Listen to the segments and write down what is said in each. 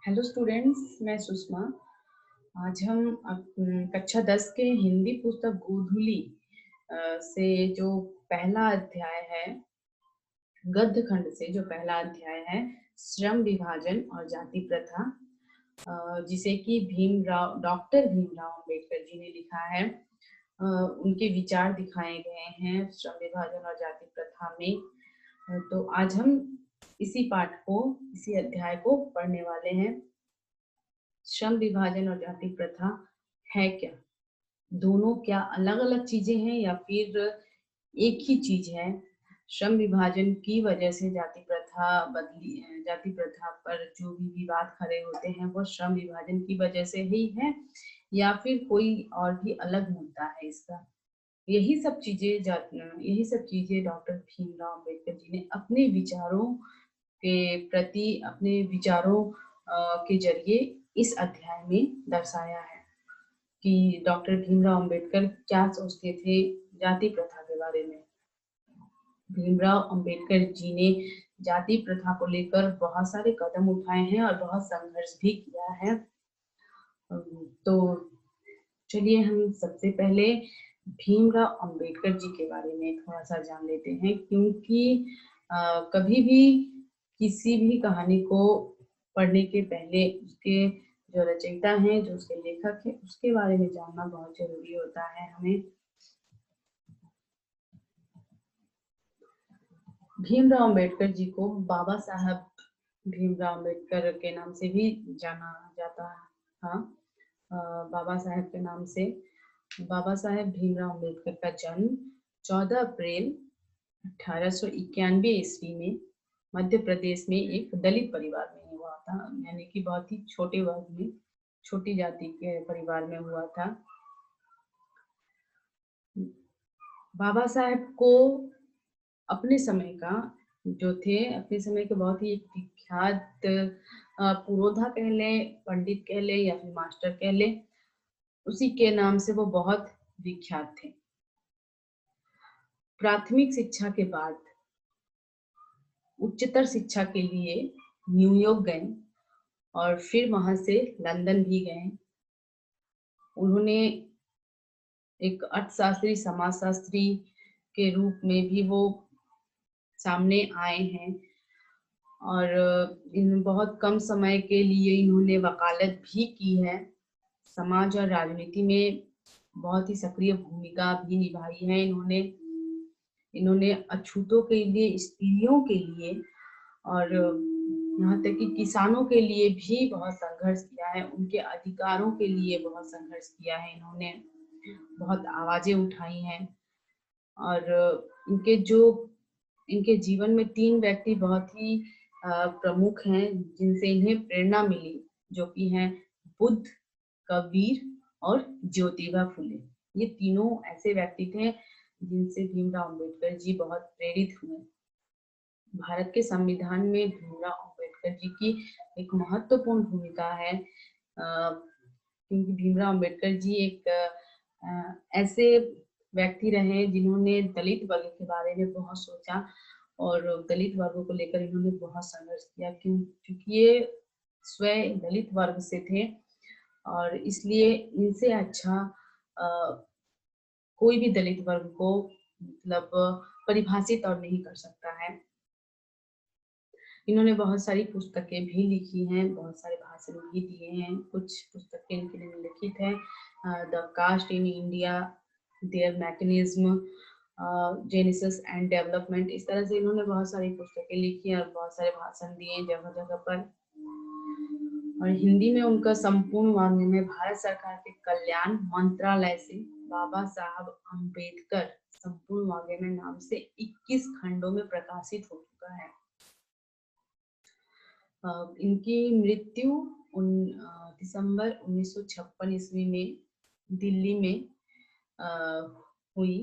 Hello students, मैं सुषमा। आज हम कक्षा 10 के हिंदी पुस्तक गोधूली से जो पहला अध्याय है, गद्य खंड से जो पहला अध्याय है, श्रम विभाजन और जाति प्रथा, जिसे कि डॉक्टर भीमराव अंबेडकर जी ने लिखा है। उनके विचार दिखाए गए हैं श्रम विभाजन और जाति प्रथा में। तो आज हम इसी अध्याय को पढ़ने वाले हैं। श्रम विभाजन और जाति प्रथा है क्या? दोनों क्या अलग अलग चीजें हैं या फिर एक ही चीज है? श्रम विभाजन की वजह से जाति प्रथा पर जो भी विवाद खड़े होते हैं वो श्रम विभाजन की वजह से ही है या फिर कोई और भी अलग मुद्दा है इसका? यही सब चीजें डॉक्टर भीमराव अंबेडकर जी ने अपने विचारों के जरिए इस अध्याय में दर्शाया है कि डॉक्टर भीमराव अंबेडकर क्या सोचते थे जाति प्रथा के बारे में। भीमराव अंबेडकर जी ने जाति प्रथा को लेकर बहुत सारे कदम उठाए हैं और बहुत संघर्ष भी किया है। तो चलिए हम सबसे पहले भीमराव अंबेडकर जी के बारे में थोड़ा सा जान लेते हैं, क्योंकि कभी भी किसी भी कहानी को पढ़ने के पहले उसके जो रचयिता हैं, जो उसके लेखक हैं, उसके बारे में जानना बहुत जरूरी होता है हमें। भीमराव अंबेडकर जी को बाबा साहब भीमराव अंबेडकर के नाम से भी जाना जाता था। बाबा साहब के नाम से बाबा साहेब भीमराव अंबेडकर का जन्म 14 अप्रैल 1891 ईस्वी में मध्य प्रदेश में एक दलित परिवार में हुआ था, यानी कि बहुत ही छोटे वर्ग में, छोटी जाति के परिवार में हुआ था। बाबा साहेब को अपने समय के बहुत ही विख्यात पुरोधा कह लें, पंडित कह लें या फिर मास्टर कह लें, उसी के नाम से वो बहुत विख्यात थे। प्राथमिक शिक्षा के बाद उच्चतर शिक्षा के लिए न्यूयॉर्क गए और फिर वहां से लंदन भी गए। उन्होंने एक अर्थशास्त्री, समाजशास्त्री के रूप में भी वो सामने आए हैं और इन बहुत कम समय के लिए इन्होंने वकालत भी की है। समाज और राजनीति में बहुत ही सक्रिय भूमिका भी निभाई है इन्होंने अछूतों के लिए, स्त्रियों के लिए और यहाँ तक कि किसानों के लिए भी बहुत संघर्ष किया है। उनके अधिकारों के लिए बहुत संघर्ष किया है। इन्होंने बहुत आवाजें उठाई हैं और इनके जीवन में 3 व्यक्ति बहुत ही प्रमुख हैं जिनसे इन्हें प्रेरणा मिली, जो कि हैं बुद्ध, कबीर और ज्योतिबा फुले। ये तीनों ऐसे व्यक्ति थे जिनसे भीमराव अंबेडकर जी बहुत प्रेरित हुए। भारत के संविधान में भीमराव अंबेडकर जी की एक महत्वपूर्ण भूमिका है, क्योंकि भीमराव अंबेडकर जी एक ऐसे व्यक्ति रहे जिन्होंने दलित वर्ग के बारे में बहुत सोचा और दलित वर्गों को लेकर इन्होंने बहुत संघर्ष किया, क्योंकि ये स्वयं दलित वर्ग से थे और इसलिए इनसे अच्छा कोई भी दलित वर्ग को मतलब परिभाषित और नहीं कर सकता है। इन्होंने बहुत सारी पुस्तकें भी लिखी हैं, बहुत सारे भाषण भी दिए हैं। कुछ पुस्तकें इनकी निम्नलिखित है: the caste in India, their mechanism, genesis and development. इस तरह से इन्होंने बहुत सारी पुस्तकें लिखी और बहुत सारे भाषण दिए जगह जगह पर। और हिंदी में उनका संपूर्ण वाङ्मय भारत सरकार के कल्याण मंत्रालय से बाबा साहब अम्बेडकर संपूर्ण वाङ्मय नाम से 21 खंडों में प्रकाशित हो चुका है। इनकी मृत्यु दिसंबर 1956 ईस्वी में दिल्ली में हुई।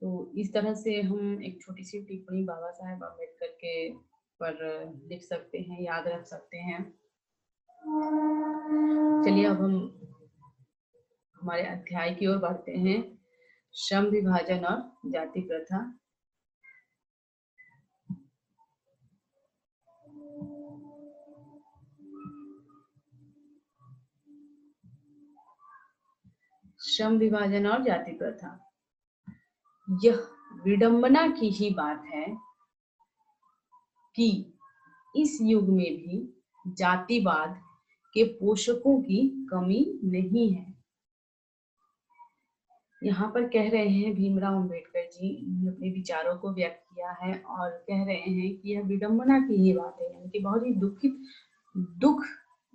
तो इस तरह से हम एक छोटी सी टिप्पणी बाबा साहेब अम्बेडकर के पर लिख सकते हैं, याद रख सकते हैं। चलिए अब हम हमारे अध्याय की ओर बढ़ते हैं। श्रम विभाजन और जाति प्रथा। श्रम विभाजन और जाति प्रथा। यह विडंबना की ही बात है कि इस युग में भी जातिवाद के पोषकों की कमी नहीं है। यहाँ पर कह रहे हैं भीमराव अंबेडकर जी ने अपने विचारों को व्यक्त किया है और कह रहे हैं कि यह विडंबना की ही बात है, यानी कि बहुत ही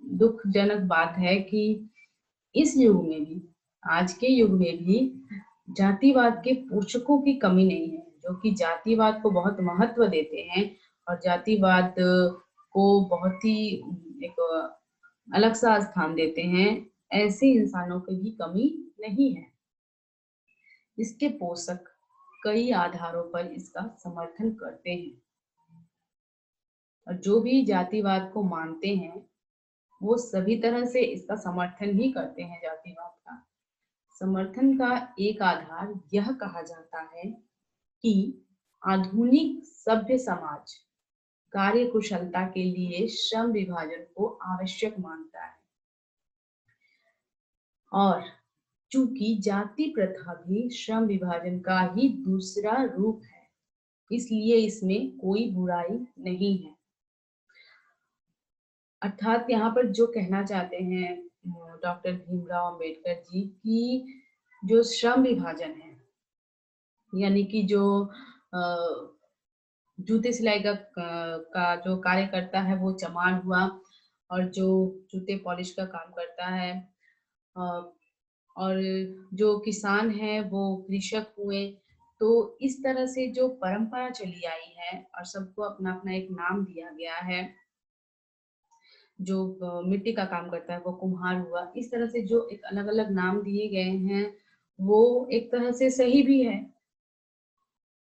दुखजनक बात है कि इस युग में भी, आज के युग में भी जातिवाद के पोषकों की कमी नहीं है, जो कि जातिवाद को बहुत महत्व देते हैं और जातिवाद को बहुत ही एक अलग सा स्थान देते हैं। ऐसे इंसानों की भी कमी नहीं है। इसके पोषक कई आधारों पर इसका समर्थन करते हैं और जो भी जातिवाद को मानते हैं वो सभी तरह से इसका समर्थन ही करते हैं। जातिवाद का समर्थन का एक आधार यह कहा जाता है कि आधुनिक सभ्य समाज कार्य कुशलता के लिए श्रम विभाजन को आवश्यक मानता है और चूंकि जाति प्रथा भी श्रम विभाजन का ही दूसरा रूप है, इसलिए इसमें कोई बुराई नहीं है। अर्थात यहाँ पर जो कहना चाहते हैं डॉक्टर भीमराव अंबेडकर जी की जो श्रम विभाजन है, यानी कि जो जूते सिलाई का जो कार्य करता है वो चमार हुआ और जो जूते पॉलिश का काम करता है और जो किसान है वो कृषक हुए। तो इस तरह से जो परंपरा चली आई है और सबको अपना अपना एक नाम दिया गया है। जो मिट्टी का काम करता है वो कुम्हार हुआ। इस तरह से जो एक अलग अलग नाम दिए गए हैं वो एक तरह से सही भी है।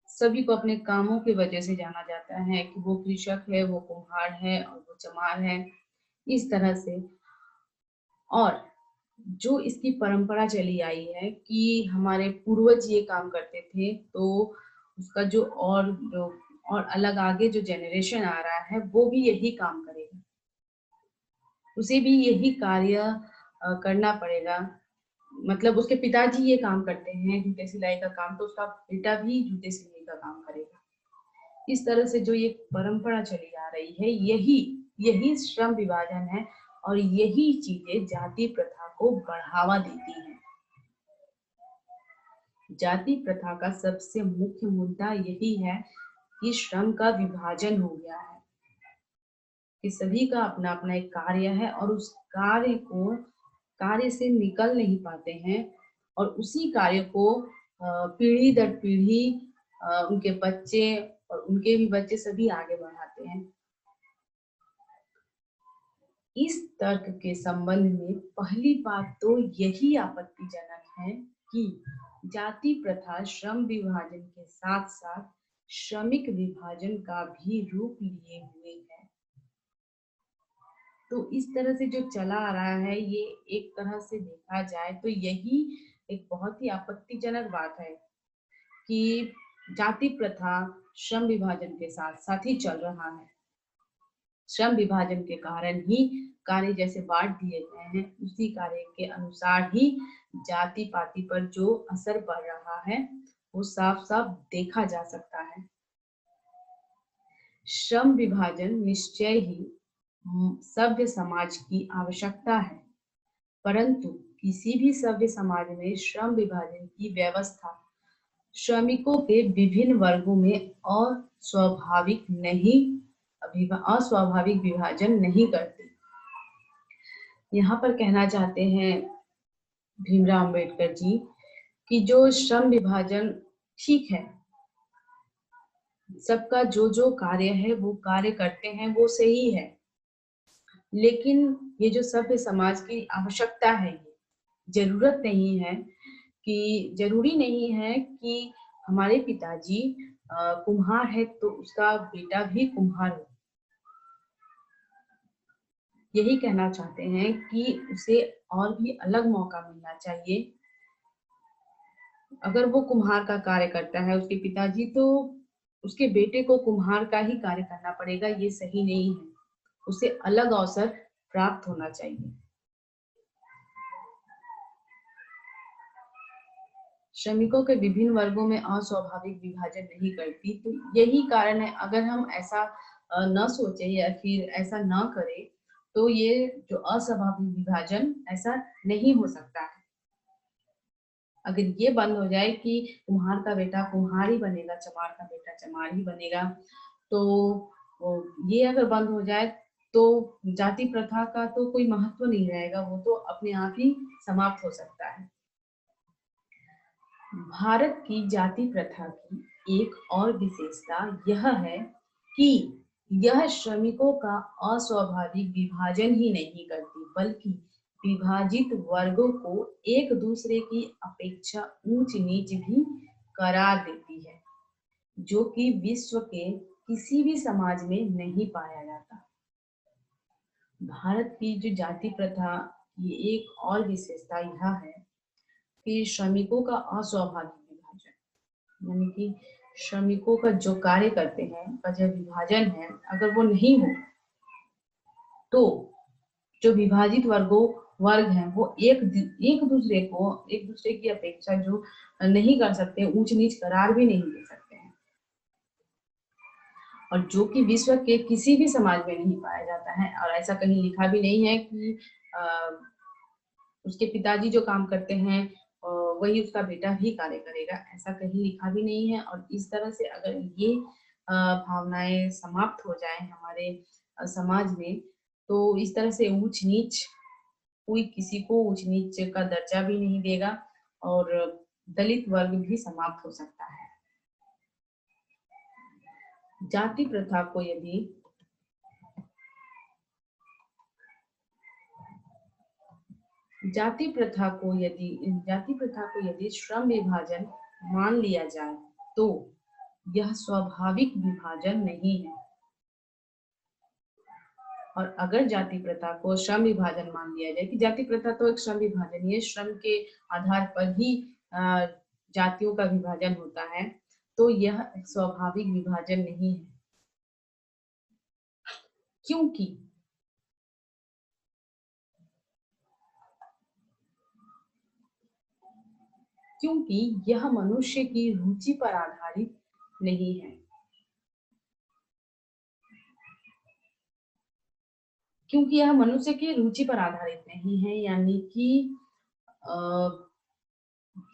सभी को अपने कामों की वजह से जाना जाता है कि वो कृषक है, वो कुम्हार है और वो चमार है, इस तरह से। और जो इसकी परंपरा चली आई है कि हमारे पूर्वज ये काम करते थे, तो उसका जो और अलग आगे जो जनरेशन आ रहा है वो भी यही काम करेगा, उसे भी यही कार्य करना पड़ेगा। मतलब उसके पिताजी ये काम करते हैं जूते सिलाई का काम, तो उसका बेटा भी जूते सिलाई का काम करेगा। इस तरह से जो ये परंपरा चली आ रही है, यही श्रम विभाजन है और यही चीजें जाति प्रथा को बढ़ावा देती हैं। जाति प्रथा का सबसे मुख्य मुद्दा यही है कि श्रम का विभाजन हो गया है, कि सभी का अपना अपना एक कार्य है और उस कार्य से निकल नहीं पाते हैं और उसी कार्य को पीढ़ी दर पीढ़ी उनके बच्चे और उनके भी बच्चे सभी आगे बढ़ाते हैं। इस तर्क के संबंध में पहली बात तो यही आपत्तिजनक है कि जाति प्रथा श्रम विभाजन के साथ साथ श्रमिक विभाजन का भी रूप लिए हुए है। तो इस तरह से जो चला आ रहा है, ये एक तरह से देखा जाए तो यही एक बहुत ही आपत्तिजनक बात है कि जाति प्रथा श्रम विभाजन के साथ साथ ही चल रहा है। श्रम विभाजन के कारण ही कार्य जैसे बांट दिए गए हैं, उसी कार्य के अनुसार ही जाति पाति पर जो असर पड़ रहा है वो साफ साफ देखा जा सकता है। श्रम विभाजन निश्चय ही सभ्य समाज की आवश्यकता है, परंतु किसी भी सभ्य समाज में श्रम विभाजन की व्यवस्था श्रमिकों के विभिन्न वर्गों में अस्वाभाविक विभाजन नहीं करती। यहाँ पर कहना चाहते हैं भीमराव अंबेडकर जी कि जो श्रम विभाजन ठीक है, सबका जो जो कार्य है वो कार्य करते हैं, वो सही है, लेकिन ये जो सभ्य समाज की आवश्यकता है, जरूरी नहीं है कि हमारे पिताजी कुम्हार है तो उसका बेटा भी कुम्हार हो। यही कहना चाहते हैं कि उसे और भी अलग मौका मिलना चाहिए। अगर वो कुम्हार का कार्य करता है उसके पिताजी, तो उसके बेटे को कुम्हार का ही कार्य करना पड़ेगा, ये सही नहीं है। उसे अलग अवसर प्राप्त होना चाहिए। श्रमिकों के विभिन्न वर्गों में अस्वाभाविक विभाजन नहीं करती। तो यही कारण है, अगर हम ऐसा न सोचे या फिर ऐसा न करें, तो ये जो अस्वाभाविक विभाजन ऐसा नहीं हो सकता है। अगर ये बंद हो जाए कि कुम्हार का बेटा कुम्हार ही बनेगा, चमार का बेटा चमार ही बनेगा, तो ये अगर बंद हो जाए तो जाति प्रथा का तो कोई महत्व नहीं रहेगा, वो तो अपने आप ही समाप्त हो सकता है। भारत की जाति प्रथा की एक और विशेषता यह है कि यह श्रमिकों का अस्वाभाविक विभाजन ही नहीं करती, बल्कि विभाजित वर्गों को एक दूसरे की अपेक्षा ऊंच नीच भी करार देती है, जो कि विश्व के किसी भी समाज में नहीं पाया जाता। भारत की जो जाति प्रथा की एक और विशेषता यह है कि श्रमिकों का अस्वाभाविक विभाजन, यानी कि श्रमिकों का जो कार्य करते हैं का जो विभाजन है, अगर वो नहीं हो तो जो विभाजित वर्ग हैं वो एक दूसरे की अपेक्षा जो नहीं कर सकते, ऊंच नीच करार भी नहीं दे सकते हैं, और जो कि विश्व के किसी भी समाज में नहीं पाया जाता है। और ऐसा कहीं लिखा भी नहीं है कि उसके पिताजी जो काम करते हैं वही उसका बेटा भी कार्य करेगा, ऐसा कहीं लिखा भी नहीं है। और इस तरह से अगर ये भावनाएं समाप्त हो जाए हमारे समाज में, तो इस तरह से ऊंच नीच, कोई किसी को ऊंच नीच का दर्जा भी नहीं देगा और दलित वर्ग भी समाप्त हो सकता है। जाति प्रथा को यदि जाति प्रथा को यदि श्रम विभाजन मान लिया जाए तो यह स्वाभाविक विभाजन नहीं है, और अगर जाति प्रथा को श्रम विभाजन मान लिया जाए कि जाति प्रथा तो एक श्रम विभाजन ही है, श्रम के आधार पर ही जातियों का विभाजन होता है, तो यह एक स्वाभाविक विभाजन नहीं है। क्योंकि यह मनुष्य की रुचि पर आधारित नहीं है। क्योंकि यह मनुष्य की रुचि पर आधारित नहीं है, यानी कि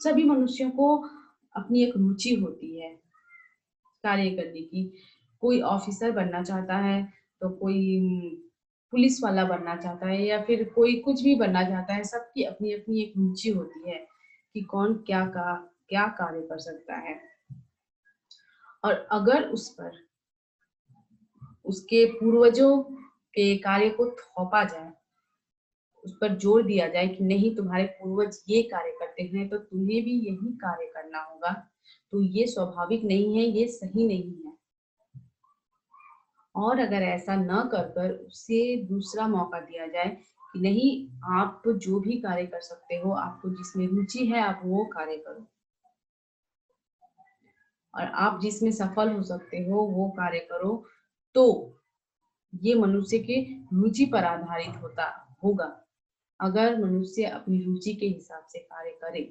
सभी मनुष्यों को अपनी एक रुचि होती है कार्य करने की। कोई ऑफिसर बनना चाहता है, तो कोई पुलिस वाला बनना चाहता है, या फिर कोई कुछ भी बनना चाहता है। सबकी अपनी अपनी एक रुचि होती है कि कौन क्या कार्य कर सकता है, और अगर उस पर उसके पूर्वजों के कार्य को थोपा जाए, उस पर जोर दिया जाए कि नहीं, तुम्हारे पूर्वज ये कार्य करते हैं तो तुम्हें भी यही कार्य करना होगा, तो ये स्वाभाविक नहीं है, ये सही नहीं है। और अगर ऐसा न कर उसे दूसरा मौका दिया जाए कि नहीं, आप तो जो भी कार्य कर सकते हो, आपको जिसमें रुचि है आप वो कार्य करो, और आप जिसमें सफल हो सकते हो वो कार्य करो, तो ये मनुष्य के रुचि पर आधारित होगा। अगर मनुष्य अपनी रुचि के हिसाब से कार्य करे,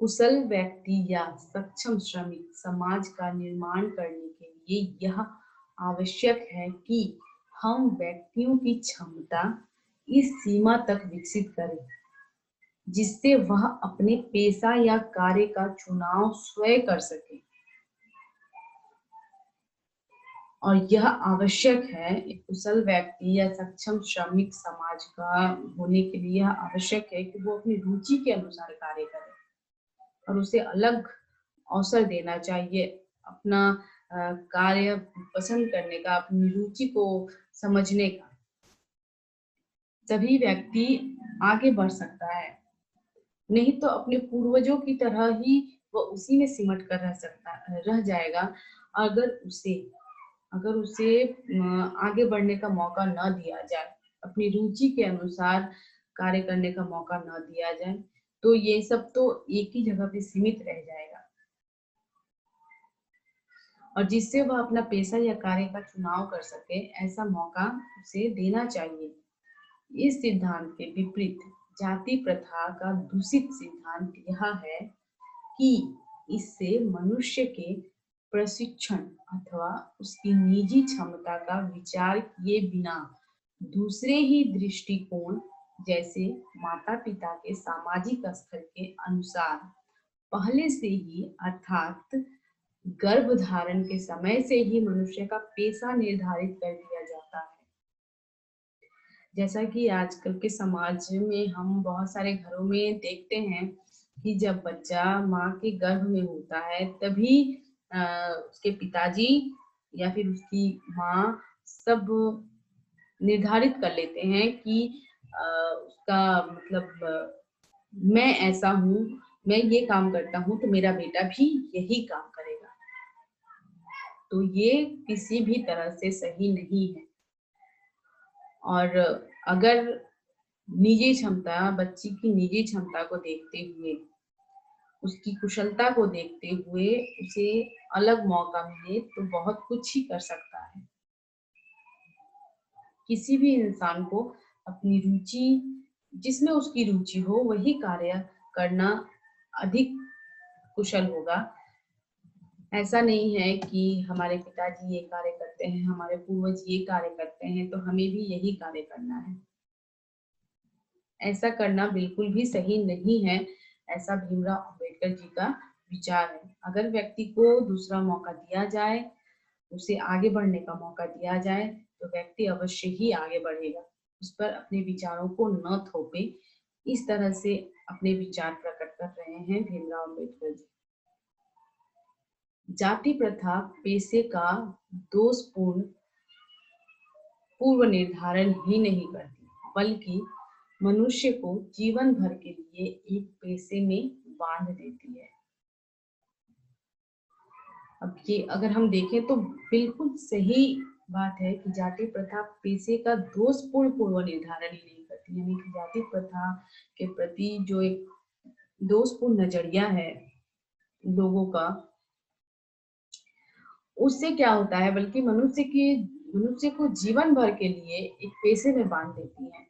कुशल व्यक्ति या सक्षम श्रमिक समाज का निर्माण करने के लिए यह आवश्यक है कि हम व्यक्तियों की क्षमता इस सीमा तक विकसित करें जिससे वह अपने पेशा या कार्य का चुनाव स्वयं कर सके। और यह आवश्यक है, एक कुशल व्यक्ति या सक्षम श्रमिक समाज का होने के लिए यह आवश्यक है कि वो अपनी रुचि के अनुसार कार्य करे, और उसे अलग अवसर देना चाहिए अपना कार्य पसंद करने का, अपनी रुचि को समझने का। तभी व्यक्ति आगे बढ़ सकता है, नहीं तो अपने पूर्वजों की तरह ही वो उसी में सिमट कर रह जाएगा। अगर उसे आगे बढ़ने का मौका न दिया जाए, अपनी रुचि के अनुसार कार्य करने का मौका न दिया जाए, तो ये सब तो एक ही जगह पे सीमित रह जाएगा, और जिससे वह अपना पेशा या कार्य का चुनाव कर सके, ऐसा मौका उसे देना चाहिए। इस सिद्धांत के विपरीत जाति प्रथा का दूषित सिद्धांत यह है कि इससे मनुष्य के प्रशिक्षण अथवा उसकी निजी क्षमता का विचार किए बिना दूसरे ही दृष्टिकोण जैसे माता पिता के सामाजिक स्तर के अनुसार पहले से ही अर्थात गर्भ धारण के समय से ही मनुष्य का पेशा निर्धारित कर दिया जाता है। जैसा कि आजकल के समाज में हम बहुत सारे घरों में देखते हैं कि जब बच्चा माँ के गर्भ में होता है तभी उसके पिताजी या फिर उसकी माँ सब निर्धारित कर लेते हैं कि उसका मतलब मैं ऐसा हूँ, मैं ये काम करता हूँ तो मेरा बेटा भी यही काम करेगा। तो ये किसी भी तरह से सही नहीं है। और अगर निजी क्षमता, बच्ची की निजी क्षमता को देखते हुए, उसकी कुशलता को देखते हुए उसे अलग मौका मिले तो बहुत कुछ ही कर सकता है। किसी भी इंसान को अपनी रुचि, जिसमें उसकी रुचि हो वही कार्य करना अधिक कुशल होगा। ऐसा नहीं है कि हमारे पिताजी ये कार्य करते हैं, हमारे पूर्वज ये कार्य करते हैं तो हमें भी यही कार्य करना है। ऐसा करना बिल्कुल भी सही नहीं है। ऐसा भीमराव अंबेडकर जी का विचार है। अगर व्यक्ति को दूसरा मौका दिया जाए, उसे आगे बढ़ने का मौका दिया जाए तो व्यक्ति अवश्य ही आगे बढ़ेगा। उस पर अपने विचारों को न थोपे, इस तरह से अपने विचार प्रकट कर रहे हैं भीमराव अंबेडकर जी। जाति प्रथा पेशे का दोषपूर्ण पूर्व निर्धारण ही नहीं करती, बल्कि मनुष्य को जीवन भर के लिए एक पेशे में बांध देती है। अब ये अगर हम देखें तो बिल्कुल सही बात है कि जाति प्रथा पेशे का दोषपूर्ण पूर्व निर्धारण ही नहीं करती, यानी कि जाति प्रथा के प्रति जो एक दोषपूर्ण नजरिया है लोगों का, उससे क्या होता है बल्कि मनुष्य को जीवन भर के लिए एक पेशे में बांध देती है।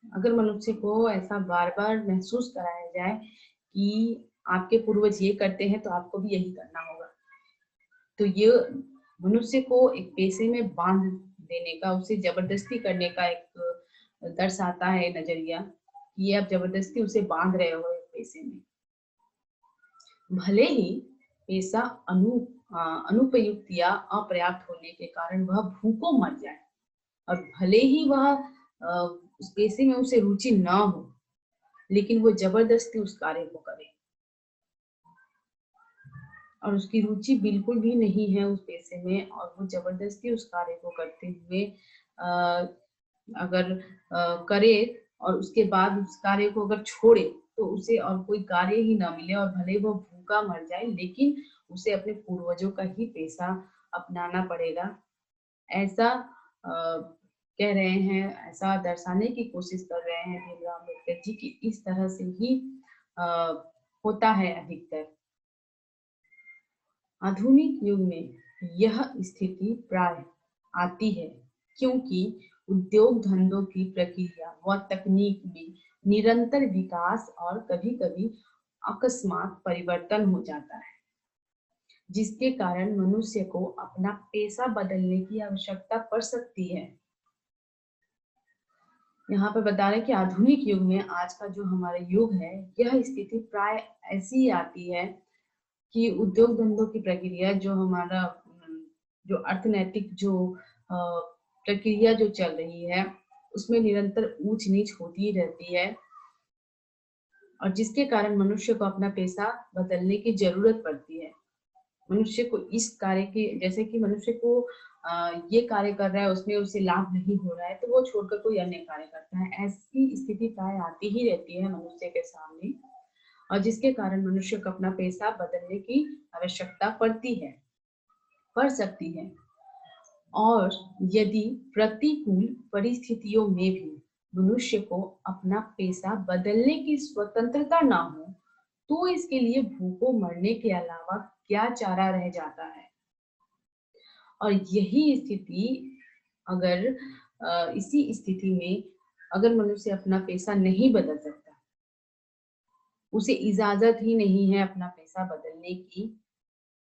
अगर मनुष्य को ऐसा बार बार महसूस कराया जाए कि आपके पूर्वज ये करते हैं तो आपको भी यही करना होगा, तो ये मनुष्य को एक पेशे में बांध देने का, उसे जबरदस्ती करने का एक दर्शाता है नजरिया कि ये आप जबरदस्ती उसे बांध रहे हो एक पेशे में। भले ही पेशा अनुपयुक्त या अपर्याप्त होने के कारण वह भूखों मर जाए और भले ही वह उस पेशे में उसे रुचि ना हो, लेकिन वो जबरदस्ती उस कार्य को करे और उसकी रुचि बिल्कुल भी नहीं है उस पेशे में और वो जबरदस्ती उस कार्य को करते हुए अगर करे और उसके बाद उस कार्य को अगर छोड़े तो उसे और कोई कार्य ही ना मिले और भले वो भूखा मर जाए, लेकिन उसे अपने पूर्वजों का ही पेशा अपनाना पड़ेगा। ऐसा कह रहे हैं, ऐसा दर्शाने की कोशिश कर रहे हैं भीमराव अम्बेडकर जी की इस तरह से ही होता है अधिकतर। आधुनिक युग में यह स्थिति प्राय आती है क्योंकि उद्योग धंधों की प्रक्रिया व तकनीक में निरंतर विकास और कभी-कभी अकस्मात परिवर्तन हो जाता है, जिसके कारण मनुष्य को अपना पेशा बदलने की आवश्यकता पड़ सकती है। यहाँ पे बता रहे हैं कि आधुनिक युग में आज का जो हमारा युग है, यह स्थिति प्राय ऐसी आती है कि उद्योग धंधों की प्रक्रिया जो हमारा जो अर्थनैतिक जो प्रक्रिया जो चल रही है उसमें निरंतर ऊंच नीच होती रहती है और जिसके कारण मनुष्य को अपना पेशा बदलने की जरूरत पड़ती है। मनुष्य को इस कार्य की, जैसे कि मनुष्य को ये कार्य कर रहा है उसमें उसे लाभ नहीं हो रहा है तो वो छोड़कर कोई अन्य कार्य करता है। ऐसी स्थिति प्राय आती ही रहती है मनुष्य के सामने और जिसके कारण मनुष्य को अपना पेशा बदलने की आवश्यकता पड़ सकती है। और यदि प्रतिकूल परिस्थितियों में भी मनुष्य को अपना पेशा बदलने की स्वतंत्रता ना हो तो इसके लिए भूखों मरने के अलावा क्या चारा रह जाता है। और यही स्थिति अगर इसी स्थिति में अगर मनुष्य अपना पैसा नहीं बदल सकता, उसे इजाजत ही नहीं है अपना पैसा बदलने की,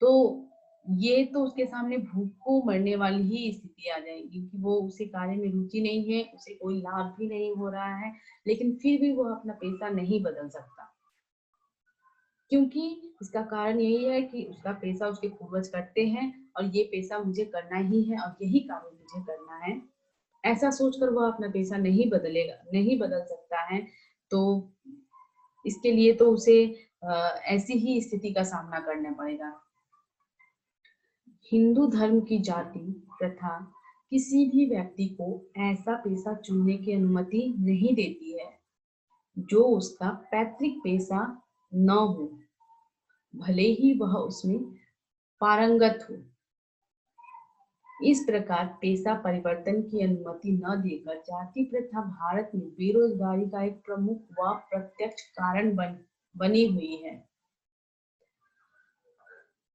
तो ये तो उसके सामने भूख को मरने वाली ही स्थिति आ जाएगी कि वो उसे कार्य में रुचि नहीं है, उसे कोई लाभ भी नहीं हो रहा है, लेकिन फिर भी वो अपना पैसा नहीं बदल सकता। क्योंकि इसका कारण यही है कि उसका पैसा उसके पूर्वज करते हैं और ये पैसा मुझे करना ही है और यही कार्य मुझे करना है। ऐसा सोचकर वह अपना पैसा नहीं बदल सकता है, तो इसके लिए तो उसे ऐसी ही स्थिति का सामना करना पड़ेगा। हिंदू धर्म की जाति प्रथा किसी भी व्यक्ति को ऐसा पेशा चुनने की अनुमति नहीं देती है जो उसका पैतृक पेशा न हो, भले ही वह उसमें पारंगत हो। इस प्रकार पेशा परिवर्तन की अनुमति न देकर जाति प्रथा भारत में बेरोजगारी का एक प्रमुख व प्रत्यक्ष कारण बनी हुई है।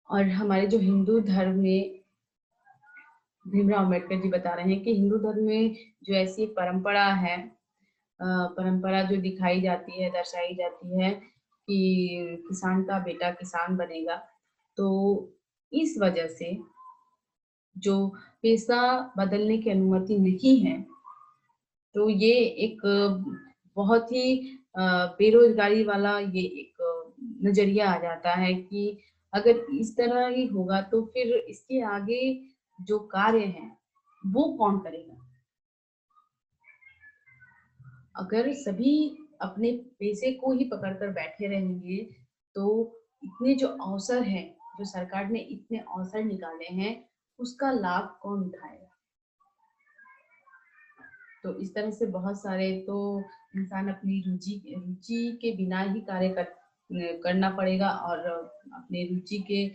और हमारे जो हिंदू धर्म में भीमराव अम्बेडकर जी बता रहे हैं कि हिंदू धर्म में जो ऐसी परंपरा है, परंपरा जो दिखाई जाती है, दर्शाई जाती है कि किसान का बेटा किसान बनेगा, तो इस वजह से जो पेशा बदलने की अनुमति नहीं है, तो ये एक बहुत ही बेरोजगारी वाला ये एक नजरिया आ जाता है कि अगर इस तरह ही होगा तो फिर इसके आगे जो कार्य है वो कौन करेगा। अगर सभी अपने पैसे को ही पकड़ कर बैठे रहेंगे तो इतने जो अवसर है, जो सरकार ने इतने अवसर निकाले हैं, उसका लाभ कौन उठाएगा। तो इस तरह से बहुत सारे तो इंसान अपनी रुचि के बिना ही करना पड़ेगा और अपने रुचि के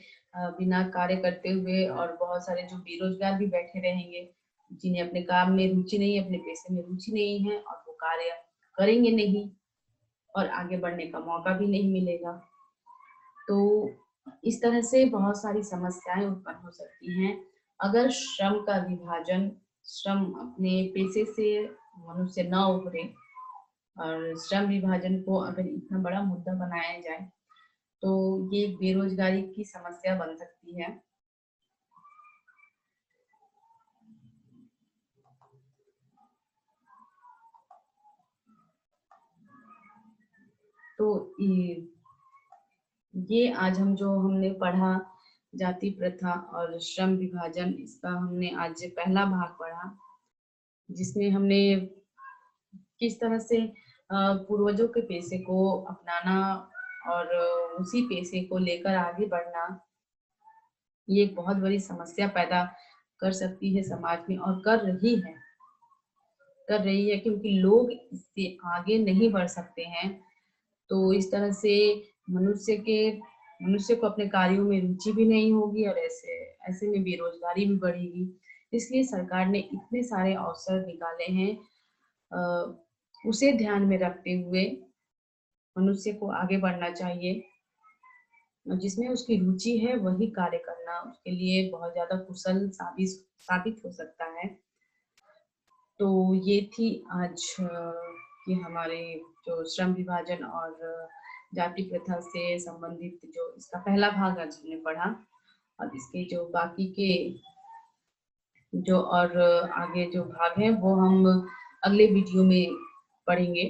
बिना कार्य करते हुए, और बहुत सारे जो बेरोजगार भी बैठे रहेंगे जिन्हें अपने काम में रुचि नहीं, अपने पैसे में रुचि नहीं है और वो कार्य करेंगे नहीं और आगे बढ़ने का मौका भी नहीं मिलेगा। तो इस तरह से बहुत सारी समस्याएं उत्पन्न हो सकती हैं। अगर श्रम अपने पेशे से मनुष्य न उभरे और श्रम विभाजन को अगर इतना बड़ा मुद्दा बनाया जाए तो ये बेरोजगारी की समस्या बन सकती है। तो ये आज हमने पढ़ा जाति प्रथा और श्रम विभाजन, इसका हमने आज पहला भाग पढ़ा, जिसमें हमने किस तरह से पूर्वजों के पेशे को अपनाना और उसी पेशे को लेकर आगे बढ़ना, ये एक बहुत बड़ी समस्या पैदा कर सकती है समाज में और कर रही है क्योंकि लोग इससे आगे नहीं बढ़ सकते हैं। तो इस तरह से मनुष्य को अपने कार्यों में रुचि भी नहीं होगी और ऐसे ऐसे में बेरोजगारी भी बढ़ेगी। इसलिए सरकार ने इतने सारे अवसर निकाले हैं, उसे ध्यान में रखते हुए मनुष्य को आगे बढ़ना चाहिए। जिसमें उसकी रुचि है वही कार्य करना उसके लिए बहुत ज्यादा कुशल साबित हो सकता है। तो ये थी आज कि हमारे जो श्रम विभाजन और जाति प्रथा से संबंधित जो इसका पहला भाग आज हमने पढ़ा, और इसके जो बाकी के जो और आगे जो भाग हैं वो हम अगले वीडियो में पढ़ेंगे।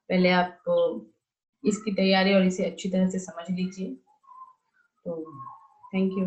पहले आप इसकी तैयारी और इसे अच्छी तरह से समझ लीजिए। तो थैंक यू।